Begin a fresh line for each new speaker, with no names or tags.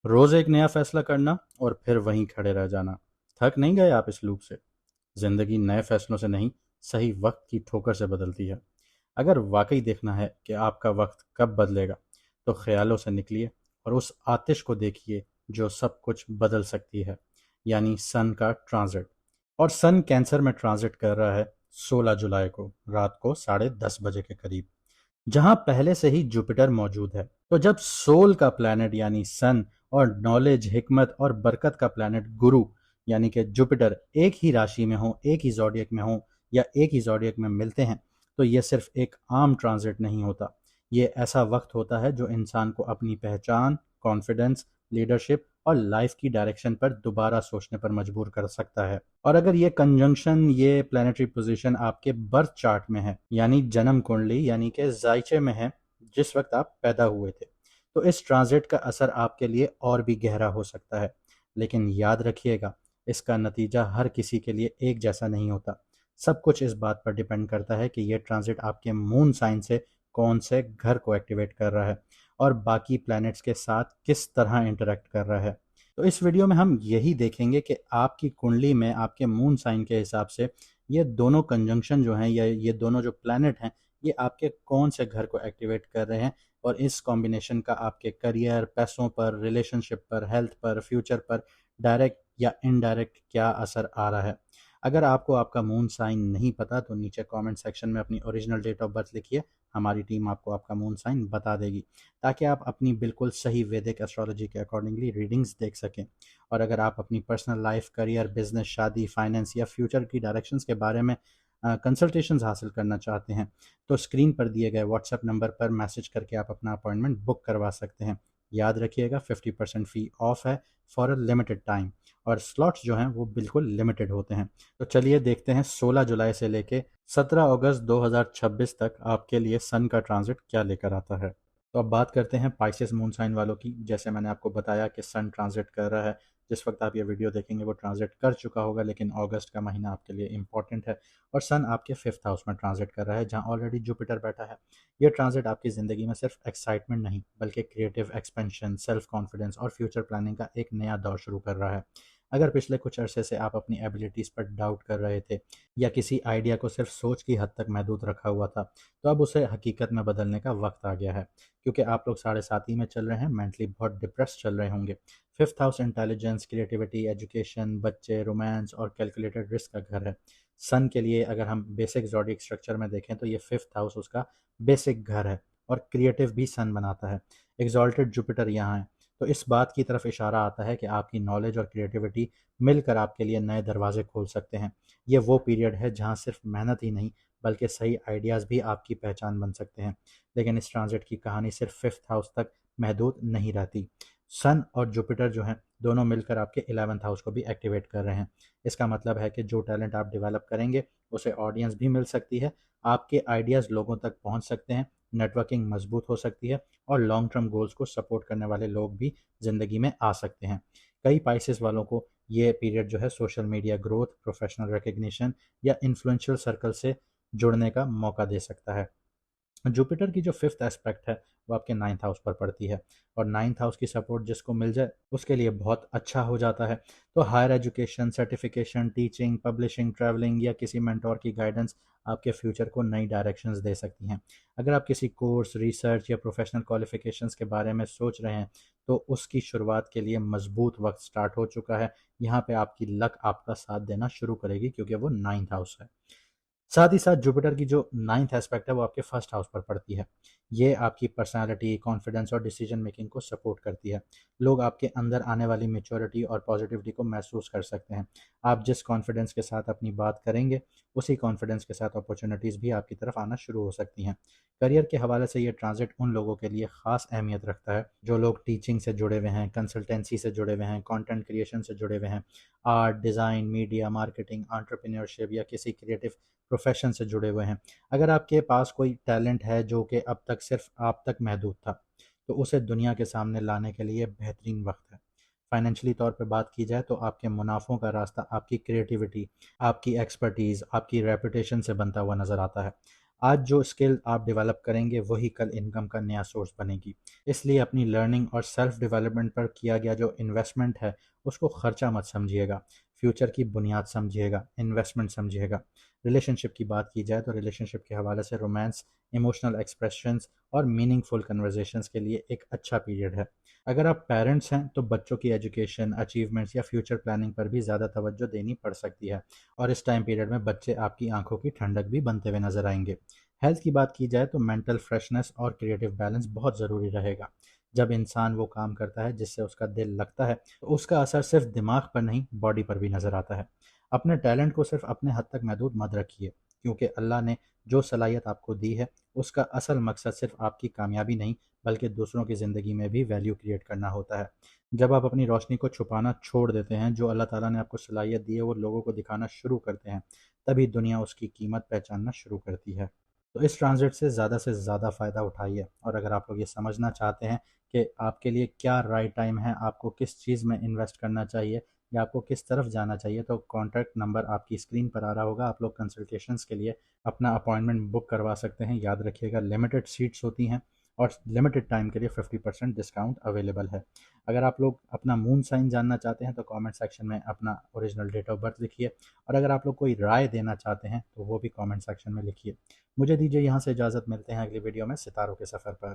रोज एक नया फैसला करना और फिर वहीं खड़े रह जाना। थक नहीं गए आप इस लूप से? जिंदगी नए फैसलों से नहीं, सही वक्त की ठोकर से बदलती है। अगर वाकई देखना है कि आपका वक्त कब बदलेगा, तो ख्यालों से निकलिए और उस आतिश को देखिए जो सब कुछ बदल सकती है, यानी सन का ट्रांजिट। और सन कैंसर में ट्रांजिट कर रहा है 16 जुलाई को रात को 10:30 बजे के करीब, जहां पहले से ही जुपिटर मौजूद है। तो जब सोल का प्लैनेट यानी सन और नॉलेज, हिकमत और बरकत का प्लैनेट गुरु यानी कि जुपिटर एक ही राशि में हो, एक ही जॉडियक में हो या एक ही जॉडियक में मिलते हैं, तो यह सिर्फ एक आम ट्रांजिट नहीं होता। ये ऐसा वक्त होता है जो इंसान को अपनी पहचान, कॉन्फिडेंस, लीडरशिप और लाइफ की डायरेक्शन पर दोबारा सोचने पर मजबूर कर सकता है। और अगर ये कंजंक्शन, ये प्लानिटरी पोजीशन आपके बर्थ चार्ट में है, यानी जन्म कुंडली यानी कि जायचे में है, जिस वक्त आप पैदा हुए थे, तो इस ट्रांजिट का असर आपके लिए और भी गहरा हो सकता है। लेकिन याद रखिएगा, इसका नतीजा हर किसी के लिए एक जैसा नहीं होता। सब कुछ इस बात पर डिपेंड करता है कि यह ट्रांजिट आपके मून साइन से कौन से घर को एक्टिवेट कर रहा है और बाकी प्लैनेट्स के साथ किस तरह इंटरेक्ट कर रहा है। तो इस वीडियो में हम यही देखेंगे कि आपकी कुंडली में आपके मून साइन के हिसाब से ये दोनों कंजंक्शन जो हैं या ये दोनों जो प्लैनेट हैं, ये आपके कौन से घर को एक्टिवेट कर रहे हैं और इस कॉम्बिनेशन का आपके करियर, पैसों पर, रिलेशनशिप पर, हेल्थ पर, फ्यूचर पर डायरेक्ट या इनडायरेक्ट क्या असर आ रहा है। अगर आपको आपका मून साइन नहीं पता तो नीचे कमेंट सेक्शन में अपनी ओरिजिनल डेट ऑफ बर्थ लिखिए। हमारी टीम आपको आपका मून साइन बता देगी, ताकि आप अपनी बिल्कुल सही वैदिक एस्ट्रोलॉजी के अकॉर्डिंगली रीडिंग्स देख सकें। और अगर आप अपनी पर्सनल लाइफ, करियर, बिजनेस, शादी, फाइनेंस या फ्यूचर की डायरेक्शंस के बारे में कंसल्टेशंस हासिल करना चाहते हैं, तो स्क्रीन पर दिए गए व्हाट्सएप नंबर पर मैसेज करके आप अपना अपॉइंटमेंट बुक करवा सकते हैं। याद रखिएगा, 50% फ़ी ऑफ है फॉर अ लिमिटेड टाइम, और स्लॉट्स जो हैं वो बिल्कुल लिमिटेड होते हैं। तो चलिए देखते हैं 16 जुलाई से लेके 17 अगस्त 2026 तक आपके लिए सन का ट्रांजिट क्या लेकर आता है। तो अब बात करते हैं पाइसेस मून साइन वालों की। जैसे मैंने आपको बताया कि सन ट्रांजिट कर रहा है, जिस वक्त आप ये वीडियो देखेंगे वो ट्रांजिट कर चुका होगा, लेकिन अगस्त का महीना आपके लिए इंपॉर्टेंट है। और सन आपके 5th हाउस में ट्रांजिट कर रहा है, जहां ऑलरेडी जुपिटर बैठा है। ये ट्रांजिट आपकी ज़िंदगी में सिर्फ एक्साइटमेंट नहीं, बल्कि क्रिएटिव एक्सपेंशन, सेल्फ कॉन्फिडेंस और फ्यूचर प्लानिंग का एक नया दौर शुरू कर रहा है। अगर पिछले कुछ अरसे से आप अपनी एबिलिटीज़ पर डाउट कर रहे थे या किसी आइडिया को सिर्फ सोच की हद तक महदूद रखा हुआ था, तो अब उसे हकीकत में बदलने का वक्त आ गया है। क्योंकि आप लोग 7.5 में चल रहे हैं, मेंटली बहुत डिप्रेस चल रहे होंगे। 5th house intelligence, creativity, education, बच्चे, रोमांस और कैलकुलेटेड रिस्क का घर है। सन के लिए अगर हम बेसिक ज़ोडिएक स्ट्रक्चर में देखें तो ये 5th हाउस उसका बेसिक घर है, और क्रिएटिव भी सन बनाता है। एग्जॉल्टेड जुपिटर यहाँ है, तो इस बात की तरफ इशारा आता है कि आपकी नॉलेज और क्रिएटिविटी मिलकर आपके लिए नए दरवाजे खोल सकते हैं। ये वो पीरियड है जहाँ सिर्फ मेहनत ही नहीं, बल्कि सही आइडियाज़ भी आपकी पहचान बन सकते हैं। लेकिन इस ट्रांजिट की कहानी सिर्फ 5th हाउस तक महदूद नहीं रहती। सन और जुपिटर जो हैं, दोनों मिलकर आपके 11th हाउस को भी एक्टिवेट कर रहे हैं। इसका मतलब है कि जो टैलेंट आप डेवलप करेंगे उसे ऑडियंस भी मिल सकती है, आपके आइडियाज़ लोगों तक पहुंच सकते हैं, नेटवर्किंग मजबूत हो सकती है और लॉन्ग टर्म गोल्स को सपोर्ट करने वाले लोग भी ज़िंदगी में आ सकते हैं। कई पाइसेस वालों को ये पीरियड जो है social media growth, professional recognition या इन्फ्लुएंशियल सर्कल से जुड़ने का मौका दे सकता है। जुपिटर की जो 5th एस्पेक्ट है वो आपके 9th हाउस पर पड़ती है, और 9th हाउस की सपोर्ट जिसको मिल जाए उसके लिए बहुत अच्छा हो जाता है। तो higher education, certification, teaching, publishing, travelling या किसी मेंटोर की गाइडेंस आपके फ्यूचर को नई डायरेक्शंस दे सकती हैं। अगर आप किसी कोर्स, रिसर्च या प्रोफेशनल क्वालिफिकेशंस के बारे में सोच रहे हैं, तो उसकी शुरुआत के लिए मजबूत वक्त स्टार्ट हो चुका है। यहाँ पे आपकी लक आपका साथ देना शुरू करेगी, क्योंकि वो 9th हाउस है। साथ ही साथ जुपिटर की जो 9th एस्पेक्ट है वो आपके 1st हाउस पर पड़ती है। ये आपकी पर्सनालिटी, कॉन्फिडेंस और डिसीजन मेकिंग को सपोर्ट करती है। लोग आपके अंदर आने वाली मैच्योरिटी और पॉजिटिविटी को महसूस कर सकते हैं। आप जिस कॉन्फिडेंस के साथ अपनी बात करेंगे, उसी कॉन्फिडेंस के साथ अपॉर्चुनिटीज़ भी आपकी तरफ आना शुरू हो सकती हैं। करियर के हवाले से ये ट्रांजिट उन लोगों के लिए ख़ास अहमियत रखता है जो लोग टीचिंग से जुड़े हुए हैं, कंसल्टेंसी से जुड़े हुए हैं, कंटेंट क्रिएशन से जुड़े हुए हैं, art, design, media, marketing, entrepreneurship या किसी क्रिएटिव प्रोफेशन से जुड़े हुए हैं। अगर आपके पास कोई टैलेंट है जो कि अब तक सिर्फ आप तक महदूद था, तो उसे दुनिया के सामने लाने के लिए बेहतरीन वक्त है। फाइनेंशियली तौर पे बात की जाए तो आपके मुनाफों का रास्ता आपकी क्रिएटिविटी, आपकी एक्सपर्टीज़, आपकी रेपुटेशन से बनता हुआ नज़र आता है। आज जो स्किल आप डेवलप करेंगे वही कल इनकम का नया सोर्स बनेगी। इसलिए अपनी लर्निंग और सेल्फ डेवलपमेंट पर किया गया जो इन्वेस्टमेंट है उसको खर्चा मत समझिएगा, फ्यूचर की बुनियाद समझिएगा, इन्वेस्टमेंट समझिएगा। रिलेशनशिप की बात की जाए तो रिलेशनशिप के हवाले से रोमांस, इमोशनल एक्सप्रेशंस और मीनिंगफुल कन्वर्जेशंस के लिए एक अच्छा पीरियड है। अगर आप पेरेंट्स हैं तो बच्चों की एजुकेशन, अचीवमेंट्स या फ्यूचर प्लानिंग पर भी ज़्यादा तवज्जो देनी पड़ सकती है, और इस टाइम पीरियड में बच्चे आपकी आंखों की ठंडक भी बनते हुए नजर आएंगे। हेल्थ की बात की जाए तो मेंटल फ्रेशनेस और क्रिएटिव बैलेंस बहुत ज़रूरी रहेगा। जब इंसान वो काम करता है जिससे उसका दिल लगता है तो उसका असर सिर्फ दिमाग पर नहीं बॉडी पर भी नज़र आता है। अपने टैलेंट को सिर्फ अपने हद तक महदूद मत रखिए, क्योंकि अल्लाह ने जो सलाहियत आपको दी है उसका असल मकसद सिर्फ आपकी कामयाबी नहीं बल्कि दूसरों की ज़िंदगी में भी वैल्यू क्रिएट करना होता है। जब आप अपनी रोशनी को छुपाना छोड़ देते हैं, जो अल्लाह ताला ने आपको सलाहियत दी है वो लोगों को दिखाना शुरू करते हैं, तभी दुनिया उसकी कीमत पहचानना शुरू करती है। तो इस ट्रांजिट से ज़्यादा फ़ायदा उठाइए, और अगर आप लोग ये समझना चाहते हैं कि आपके लिए क्या राइट टाइम है, आपको किस चीज़ में इन्वेस्ट करना चाहिए या आपको किस तरफ जाना चाहिए, तो कॉन्टैक्ट नंबर आपकी स्क्रीन पर आ रहा होगा। आप लोग कंसल्टेशंस के लिए अपना अपॉइंटमेंट बुक करवा सकते हैं। याद रखिएगा, लिमिटेड सीट्स होती हैं और लिमिटेड टाइम के लिए 50% डिस्काउंट अवेलेबल है। अगर आप लोग अपना मून साइन जानना चाहते हैं तो कमेंट सेक्शन में अपना ओरिजिनल डेट ऑफ बर्थ लिखिए, और अगर आप लोग कोई राय देना चाहते हैं तो वो भी कमेंट सेक्शन में लिखिए। मुझे दीजिए यहाँ से इजाज़त, मिलते हैं अगली वीडियो में सितारों के सफ़र पर।